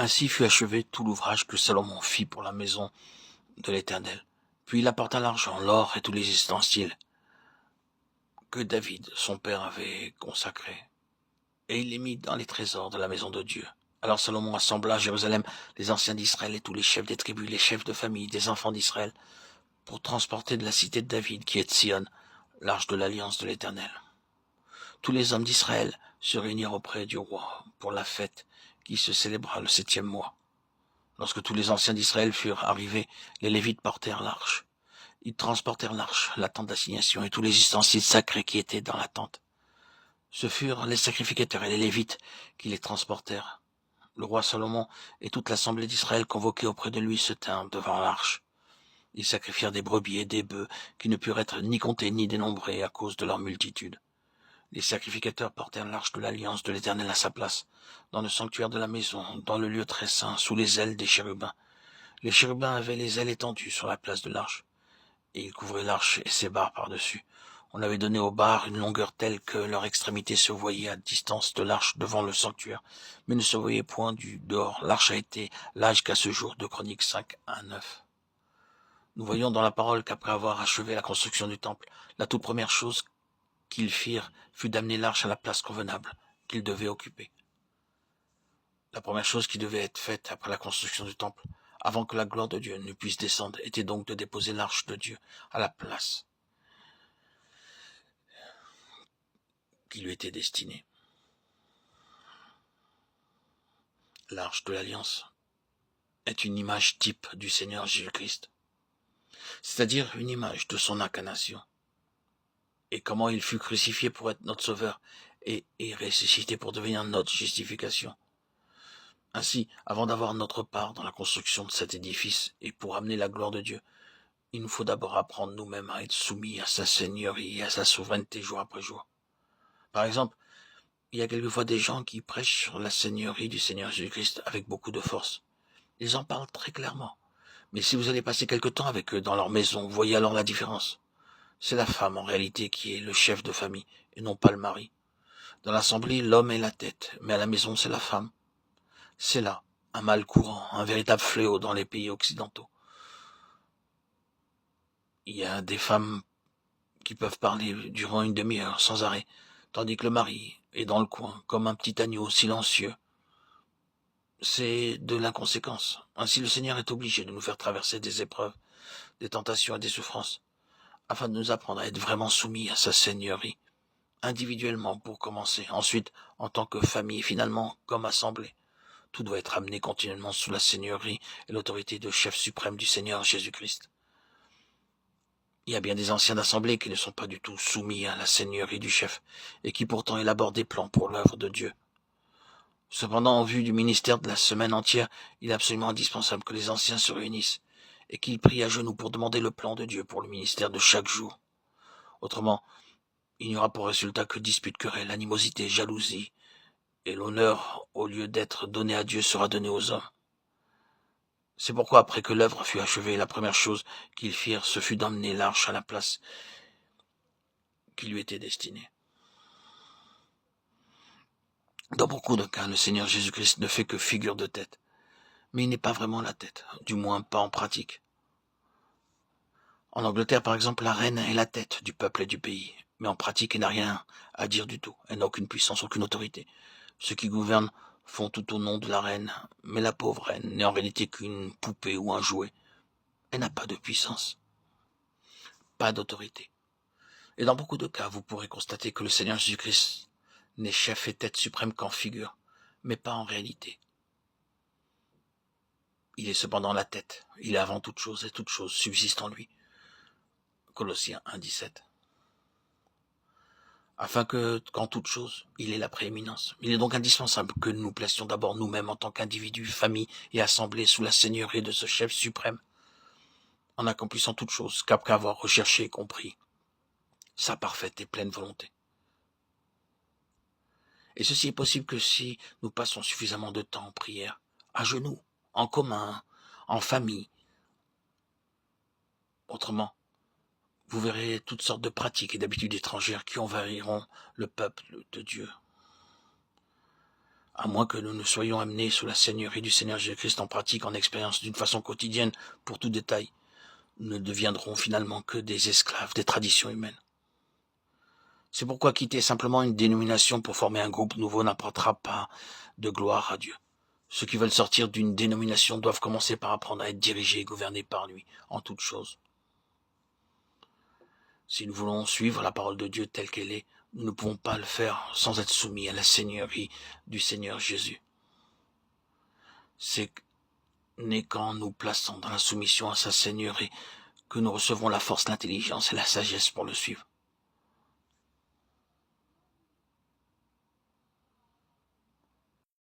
Ainsi fut achevé tout l'ouvrage que Salomon fit pour la maison de l'Éternel. Puis il apporta l'argent, l'or et tous les ustensiles que David, son père, avait consacrés, et il les mit dans les trésors de la maison de Dieu. Alors Salomon assembla à Jérusalem les anciens d'Israël et tous les chefs des tribus, les chefs de famille des enfants d'Israël, pour transporter de la cité de David, qui est de Sion, l'arche de l'alliance de l'Éternel. Tous les hommes d'Israël se réunirent auprès du roi pour la fête qui se célébra le 7e mois. Lorsque tous les anciens d'Israël furent arrivés, les Lévites portèrent l'arche. Ils transportèrent l'arche, la tente d'assignation et tous les ustensiles sacrés qui étaient dans la tente. Ce furent les sacrificateurs et les Lévites qui les transportèrent. Le roi Salomon et toute l'assemblée d'Israël convoquée auprès de lui se tinrent devant l'arche. Ils sacrifièrent des brebis et des bœufs qui ne purent être ni comptés ni dénombrés à cause de leur multitude. Les sacrificateurs portèrent l'arche de l'alliance de l'Éternel à sa place, dans le sanctuaire de la maison, dans le lieu très saint, sous les ailes des chérubins. Les chérubins avaient les ailes étendues sur la place de l'arche, et ils couvraient l'arche et ses barres par-dessus. On avait donné aux barres une longueur telle que leur extrémité se voyait à distance de l'arche devant le sanctuaire, mais ne se voyait point du dehors. L'arche a été là jusqu'à ce jour, 2 Chroniques 5, 1, 9. Nous voyons dans la parole qu'après avoir achevé la construction du temple, la toute première chose qu'ils firent fut d'amener l'arche à la place convenable qu'ils devaient occuper. La première chose qui devait être faite après la construction du temple, avant que la gloire de Dieu ne puisse descendre, était donc de déposer l'arche de Dieu à la place qui lui était destinée. L'arche de l'Alliance est une image type du Seigneur Jésus-Christ, c'est-à-dire une image de son incarnation, et comment il fut crucifié pour être notre sauveur et ressuscité pour devenir notre justification. Ainsi, avant d'avoir notre part dans la construction de cet édifice et pour amener la gloire de Dieu, il nous faut d'abord apprendre nous-mêmes à être soumis à sa seigneurie et à sa souveraineté jour après jour. Par exemple, il y a quelquefois des gens qui prêchent sur la seigneurie du Seigneur Jésus-Christ avec beaucoup de force. Ils en parlent très clairement. Mais si vous allez passer quelque temps avec eux dans leur maison, vous voyez alors la différence. C'est la femme en réalité qui est le chef de famille et non pas le mari. Dans l'assemblée, l'homme est la tête, mais à la maison, c'est la femme. C'est là un mal courant, un véritable fléau dans les pays occidentaux. Il y a des femmes qui peuvent parler durant une demi-heure sans arrêt, tandis que le mari est dans le coin, comme un petit agneau silencieux. C'est de l'inconséquence. Ainsi le Seigneur est obligé de nous faire traverser des épreuves, des tentations et des souffrances, afin de nous apprendre à être vraiment soumis à sa seigneurie, individuellement pour commencer, ensuite en tant que famille, et finalement comme assemblée. Tout doit être amené continuellement sous la seigneurie et l'autorité de chef suprême du Seigneur Jésus-Christ. Il y a bien des anciens d'assemblée qui ne sont pas du tout soumis à la seigneurie du chef, et qui pourtant élaborent des plans pour l'œuvre de Dieu. Cependant, en vue du ministère de la semaine entière, il est absolument indispensable que les anciens se réunissent, et qu'ils prient à genoux pour demander le plan de Dieu pour le ministère de chaque jour. Autrement, il n'y aura pour résultat que disputes, querelles, animosité, jalousie, et l'honneur, au lieu d'être donné à Dieu, sera donné aux hommes. C'est pourquoi, après que l'œuvre fut achevée, la première chose qu'ils firent, ce fut d'emmener l'arche à la place qui lui était destinée. Dans beaucoup de cas, le Seigneur Jésus-Christ ne fait que figure de tête, mais il n'est pas vraiment la tête, du moins pas en pratique. En Angleterre, par exemple, la reine est la tête du peuple et du pays, mais en pratique, elle n'a rien à dire du tout. Elle n'a aucune puissance, aucune autorité. Ceux qui gouvernent font tout au nom de la reine, mais la pauvre reine n'est en réalité qu'une poupée ou un jouet. Elle n'a pas de puissance, pas d'autorité. Et dans beaucoup de cas, vous pourrez constater que le Seigneur Jésus-Christ n'est chef et tête suprême qu'en figure, mais pas en réalité. Il est cependant la tête, il est avant toute chose et toute chose subsiste en lui. Colossiens 1, 17. Afin que, qu'en toute chose, il ait la prééminence. Il est donc indispensable que nous placions d'abord nous-mêmes en tant qu'individus, famille et assemblée sous la seigneurie de ce chef suprême, en accomplissant toute chose qu'après avoir recherché et compris sa parfaite et pleine volonté. Et ceci est possible que si nous passons suffisamment de temps en prière, à genoux, en commun, en famille. Autrement, vous verrez toutes sortes de pratiques et d'habitudes étrangères qui envahiront le peuple de Dieu. à moins que nous ne soyons amenés sous la seigneurie du Seigneur Jésus-Christ en pratique, en expérience d'une façon quotidienne pour tout détail, nous ne deviendrons finalement que des esclaves des traditions humaines. C'est pourquoi quitter simplement une dénomination pour former un groupe nouveau n'apportera pas de gloire à Dieu. Ceux qui veulent sortir d'une dénomination doivent commencer par apprendre à être dirigés et gouvernés par lui en toutes choses. Si nous voulons suivre la parole de Dieu telle qu'elle est, nous ne pouvons pas le faire sans être soumis à la seigneurie du Seigneur Jésus. C'est n'est qu'en nous plaçant dans la soumission à sa seigneurie que nous recevons la force, l'intelligence et la sagesse pour le suivre.